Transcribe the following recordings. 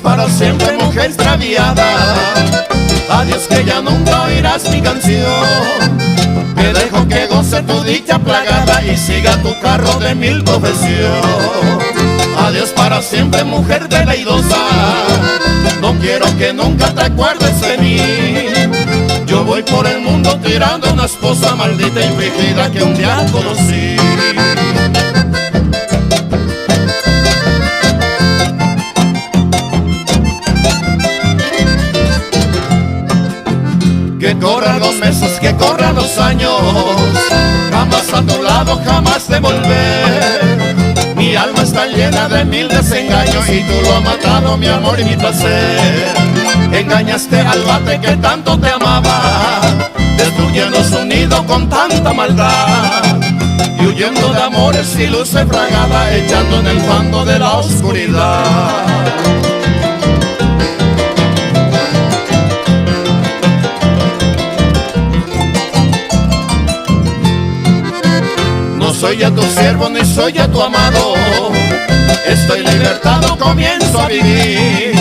para siempre, mujer extraviada. Adiós que ya nunca oirás mi canción. Te dejo que goce tu dicha plagada y siga tu carro de mil profesión. Adiós para siempre, mujer veleidosa. No quiero que nunca te acuerdes de mí. Yo voy por el mundo tirando una esposa maldita y fingida que un día conocí. Que corran los meses, que corran los años, jamás a tu lado, jamás de volver. Mi alma está llena de mil desengaños y tú lo has matado, mi amor y mi placer. Engañaste al bate que tanto te amaba, destruyendo su nido con tanta maldad. Y huyendo de amores y luces fragada, echando en el fango de la oscuridad. No soy ya tu siervo ni soy ya tu amado, estoy libertado, comienzo a vivir.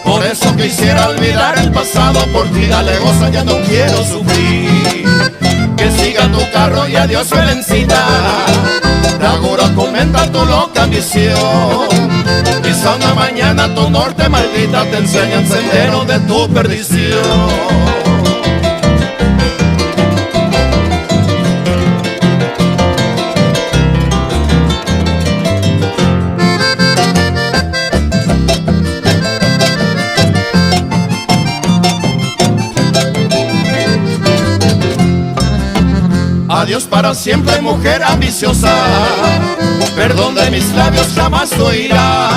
Por eso quisiera olvidar el pasado, por ti dale goza, ya no quiero sufrir. Que siga tu carro y adiós Belencita, te auguro comenta tu loca ambición. Quizá una mañana tu norte maldita te enseña el sendero de tu perdición. Adiós para siempre, mujer ambiciosa, perdón de mis labios jamás tú oirás.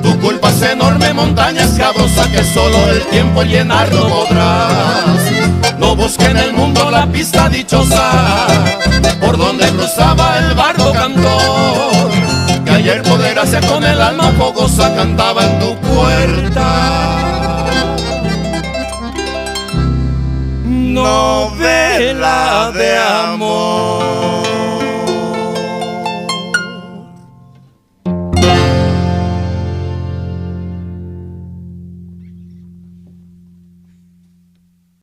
Tu culpa es enorme, montaña escabrosa, que solo el tiempo llenar no podrás. No busque en el mundo la pista dichosa, por donde cruzaba el bardo cantor, que ayer por desgracia con el alma fogosa cantaba en tu puerta. Novela de amor.